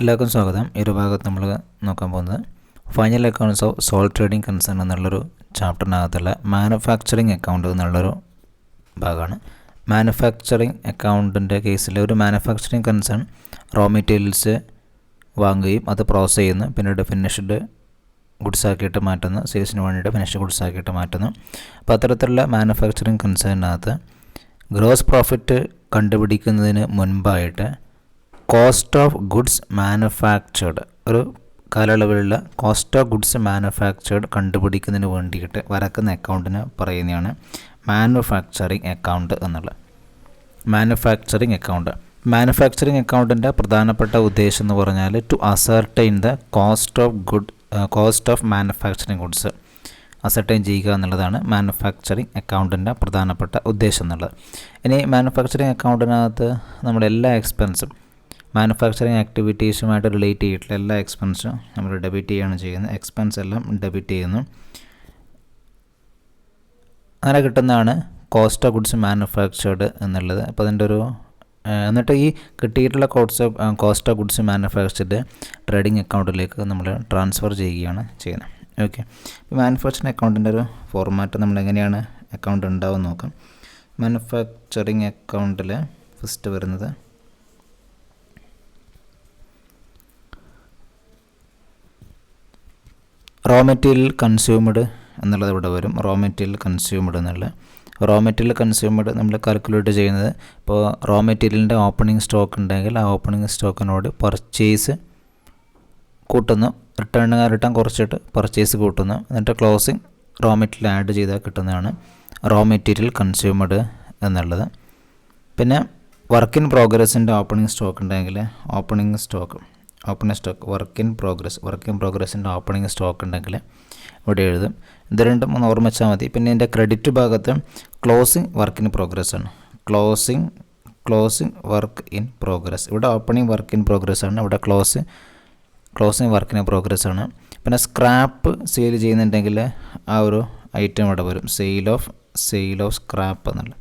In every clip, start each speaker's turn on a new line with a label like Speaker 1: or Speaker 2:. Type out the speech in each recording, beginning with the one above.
Speaker 1: എല്ലാവർക്കും സ്വാഗതം. ഈ ഒരു ഭാഗത്ത് നമ്മൾ നോക്കാൻ പോകുന്നത് final accounts of soul trading concern എന്നുള്ളൊരു ചാപ്റ്ററിനകത്തുള്ള മാനുഫാക്ചറിങ് അക്കൗണ്ട് എന്നുള്ളൊരു ഭാഗമാണ്. മാനുഫാക്ചറിങ് അക്കൗണ്ടിൻ്റെ കേസിൽ ഒരു മാനുഫാക്ചറിങ് കൺസേൺ റോ മെറ്റീരിയൽസ് വാങ്ങുകയും അത് പ്രോസസ് ചെയ്യുന്നു, പിന്നീട് ഫിനിഷ്ഡ് ഗുഡ്സ് ആക്കിയിട്ട് മാറ്റുന്നു, സെയിൽസിന് വേണ്ടിയിട്ട് ഫിനിഷ്ഡ് ഗുഡ്സ് ആക്കിയിട്ട് മാറ്റുന്നു. അപ്പോൾ അത്തരത്തിലുള്ള മാനുഫാക്ചറിങ് കൺസേണിനകത്ത് ഗ്രോസ് പ്രോഫിറ്റ് കണ്ടുപിടിക്കുന്നതിന് മുൻപായിട്ട് കോസ്റ്റ് ഓഫ് ഗുഡ്സ് മാനുഫാക്ചേർഡ് ഒരു കാലയളവിലുള്ള കോസ്റ്റ് ഓഫ് ഗുഡ്സ് മാനുഫാക്ചേർഡ് കണ്ടുപിടിക്കുന്നതിന് വേണ്ടിയിട്ട് വരക്കുന്ന അക്കൗണ്ടിന് പറയുന്നതാണ് മാനുഫാക്ചറിങ് അക്കൗണ്ട് എന്നുള്ളത്. മാനുഫാക്ചറിങ് അക്കൗണ്ടിൻ്റെ പ്രധാനപ്പെട്ട ഉദ്ദേശം എന്ന് പറഞ്ഞാൽ to ascertain the cost of manufacturing goods ascertain ചെയ്യുക എന്നുള്ളതാണ് മാനുഫാക്ചറിങ് അക്കൗണ്ടിൻ്റെ പ്രധാനപ്പെട്ട ഉദ്ദേശം എന്നുള്ളത്. ഇനി മാനുഫാക്ചറിങ് അക്കൗണ്ടിനകത്ത് നമ്മുടെ എല്ലാ എക്സ്പെൻസും മാനുഫാക്ചറിങ് ആക്ടിവിറ്റീസുമായിട്ട് റിലേറ്റ് ചെയ്തിട്ടുള്ള എല്ലാ എക്സ്പെൻസും നമ്മൾ ഡെബിറ്റ് ചെയ്യുകയാണ് ചെയ്യുന്നത്. എക്സ്പെൻസ് എല്ലാം ഡെബിറ്റ് ചെയ്യുന്നു. അങ്ങനെ കിട്ടുന്നതാണ് കോസ്റ്റ് ഓഫ് ഗുഡ്സ് മാനുഫാക്ചേർഡ് എന്നുള്ളത്. അപ്പോൾ അതിൻ്റെ ഒരു എന്നിട്ട് ഈ കിട്ടിയിട്ടുള്ള cost of goods manufactured trading അക്കൗണ്ടിലേക്ക് നമ്മൾ ട്രാൻസ്ഫർ ചെയ്യുകയാണ് ചെയ്യുന്നത്. ഓക്കെ, ഇപ്പോൾ മാനുഫാക്ചറിങ് അക്കൗണ്ടിൻ്റെ ഒരു ഫോർമാറ്റ് നമ്മൾ എങ്ങനെയാണ് അക്കൗണ്ട് ഉണ്ടാവും നോക്കാം. മാനുഫാക്ചറിങ് അക്കൗണ്ടിൽ ഫസ്റ്റ് വരുന്നത് റോ മെറ്റീരിയൽ കൺസ്യൂംഡ് എന്നുള്ളത് ഇവിടെ വരും. റോ മെറ്റീരിയൽ കൺസ്യൂംഡ് നമ്മൾ കാൽക്കുലേറ്റ് ചെയ്യുന്നത് ഇപ്പോൾ റോ മെറ്റീരിയലിൻ്റെ ഓപ്പണിംഗ് സ്റ്റോക്ക് ഉണ്ടെങ്കിൽ ആ ഓപ്പണിംഗ് സ്റ്റോക്കിനോട് പർച്ചേസ് കൂട്ടുന്നു, റിട്ടേൺ കുറച്ചിട്ട് പർച്ചേസ് കൂട്ടുന്നു, എന്നിട്ട് ക്ലോസിങ് റോ മെറ്റീരിയൽ ആഡ് ചെയ്താൽ കിട്ടുന്നതാണ് റോ മെറ്റീരിയൽ കൺസ്യൂംഡ് എന്നുള്ളത്. പിന്നെ വർക്ക് ഇൻ പ്രോഗ്രസിൻ്റെ ഓപ്പണിംഗ് സ്റ്റോക്ക് ഉണ്ടെങ്കിൽ വർക്ക് ഇൻ പ്രോഗ്രസിൻ്റെ ഓപ്പണിംഗ് സ്റ്റോക്ക് ഉണ്ടെങ്കിൽ ഇവിടെ എഴുതും. ഇത് രണ്ടും ഒന്ന് ഓർമ്മിച്ചാൽ മതി. പിന്നെ ഇതിൻ്റെ ക്രെഡിറ്റ് ഭാഗത്ത് ക്ലോസിങ് വർക്ക് ഇൻ പ്രോഗ്രസ് ആണ്. ക്ലോസിങ് വർക്ക് ഇൻ പ്രോഗ്രസ്, ഇവിടെ ഓപ്പണിംഗ് വർക്ക് ഇൻ പ്രോഗ്രസ് ആണ്, ഇവിടെ ക്ലോസിങ് വർക്ക് ഇൻ പ്രോഗ്രസ് ആണ്. പിന്നെ സ്ക്രാപ്പ് സെയിൽ ചെയ്യുന്നുണ്ടെങ്കിൽ ആ ഒരു ഐറ്റം ഇവിടെ വരും, സെയിൽ ഓഫ് സ്ക്രാപ്പ് എന്നുള്ള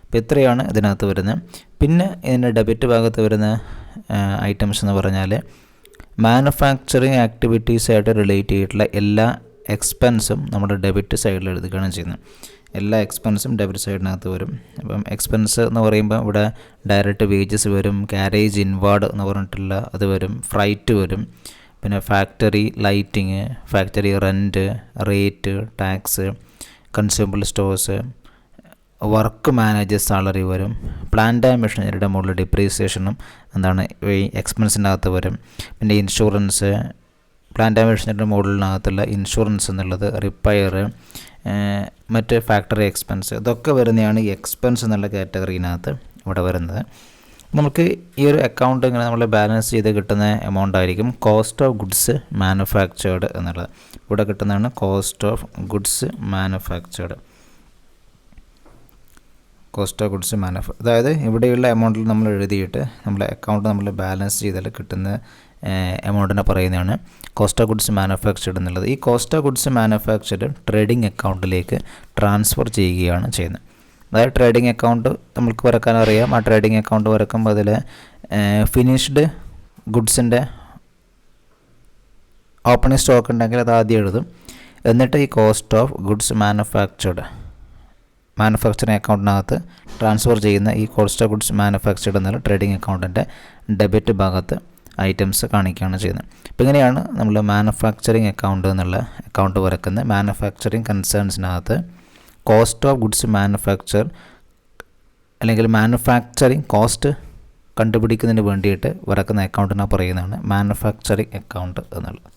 Speaker 1: അപ്പോൾ ഇത്രയാണ് ഇതിനകത്ത് വരുന്നത്. പിന്നെ ഇതിൻ്റെ ഡെബിറ്റ് ഭാഗത്ത് വരുന്ന ഐറ്റംസ് എന്ന് പറഞ്ഞാൽ മാനുഫാക്ചറിങ് ആക്ടിവിറ്റീസായിട്ട് റിലേറ്റ് ചെയ്തിട്ടുള്ള എല്ലാ എക്സ്പെൻസും നമ്മുടെ ഡെബിറ്റ് സൈഡിൽ എഴുതുകയാണ് ചെയ്യുന്നത്. എല്ലാ എക്സ്പെൻസും ഡെബിറ്റ് സൈഡിനകത്ത് വരും. അപ്പം എക്സ്പെൻസ് എന്ന് പറയുമ്പോൾ ഇവിടെ ഡയറക്റ്റ് വേജസ് വരും, ക്യാരേജ് ഇൻവാർഡ് എന്ന് പറഞ്ഞിട്ടുള്ള അത് വരും, ഫ്രൈറ്റ് വരും, പിന്നെ factory lighting, factory rent, rate, tax, consumable stores, work manager salary വരും, പ്ലാന്റ് ആൻഡ് മെഷീനറിയുടെ മുകളിൽ ഡിപ്രീസിയേഷനും ഈ എക്സ്പെൻസിൻ്റെ അകത്ത് വരും. പിന്നെ ഇൻഷുറൻസ്, പ്ലാന്റ് ആൻഡ് മെഷീനറിയുടെ മുകളിനകത്തുള്ള ഇൻഷുറൻസ് എന്നുള്ളത്, റിപ്പയർ, മറ്റ് ഫാക്ടറി എക്സ്പെൻസ്, ഇതൊക്കെ വരുന്നതാണ് ഈ എക്സ്പെൻസ് എന്നുള്ള കാറ്റഗറിനകത്ത് ഇവിടെ വരുന്നത്. നമുക്ക് ഈ ഒരു അക്കൗണ്ട് ഇങ്ങനെ നമ്മൾ ബാലൻസ് ചെയ്ത് കിട്ടുന്ന എമൗണ്ട് ആയിരിക്കും കോസ്റ്റ് ഓഫ് ഗുഡ്സ് മാനുഫാക്ചേർഡ് എന്നുള്ളത്. ഇവിടെ കിട്ടുന്നതാണ് കോസ്റ്റ് ഓഫ് ഗുഡ്സ് മാനുഫാക്ചേർഡ്. അതായത് ഇവിടെയുള്ള എമൗണ്ടിൽ നമ്മൾ എഴുതിയിട്ട് നമ്മളെ അക്കൗണ്ട് നമ്മൾ ബാലൻസ് ചെയ്താൽ കിട്ടുന്ന എമൗണ്ടിനെ പറയുന്നതാണ് കോസ്റ്റ് ഓഫ് ഗുഡ്സ് മാനുഫാക്ചർഡ് എന്നുള്ളത്. ഈ cost of goods manufactured trading അക്കൗണ്ടിലേക്ക് ട്രാൻസ്ഫർ ചെയ്യുകയാണ് ചെയ്യുന്നത്. അതായത് ട്രേഡിംഗ് അക്കൗണ്ട് നമുക്ക് വരക്കാൻ അറിയാം. ആ ട്രേഡിംഗ് അക്കൗണ്ട് വരക്കുമ്പോൾ അതിൽ ഫിനിഷ്ഡ് ഗുഡ്സിൻ്റെ ഓപ്പണിംഗ് സ്റ്റോക്ക് ഉണ്ടെങ്കിൽ അത് ആദ്യം എഴുതും. എന്നിട്ട് ഈ കോസ്റ്റ് ഓഫ് ഗുഡ്സ് മാനുഫാക്ചറിങ് അക്കൗണ്ടിനകത്ത് ട്രാൻസ്ഫർ ചെയ്യുന്ന ഈ കോസ്റ്റ് ഓഫ് ഗുഡ്സ് മാനുഫാക്ചർഡ് എന്നുള്ള ട്രേഡിംഗ് അക്കൗണ്ടിൻ്റെ ഡെബിറ്റ് ഭാഗത്ത് ഐറ്റംസ് കാണിക്കുകയാണ് ചെയ്യുന്നത്. അപ്പോൾ ഇങ്ങനെയാണ് നമ്മൾ മാനുഫാക്ചറിങ് അക്കൗണ്ട് എന്നുള്ള അക്കൗണ്ട് വരക്കുന്നത്. മാനുഫാക്ചറിങ് കൺസേൺസിനകത്ത് കോസ്റ്റ് ഓഫ് ഗുഡ്സ് അല്ലെങ്കിൽ മാനുഫാക്ചറിങ് കോസ്റ്റ് കണ്ടുപിടിക്കുന്നതിന് വേണ്ടിയിട്ട് വരക്കുന്ന അക്കൗണ്ടിനെ പറയുന്നതാണ് മാനുഫാക്ചറിങ് അക്കൗണ്ട് എന്നുള്ളത്.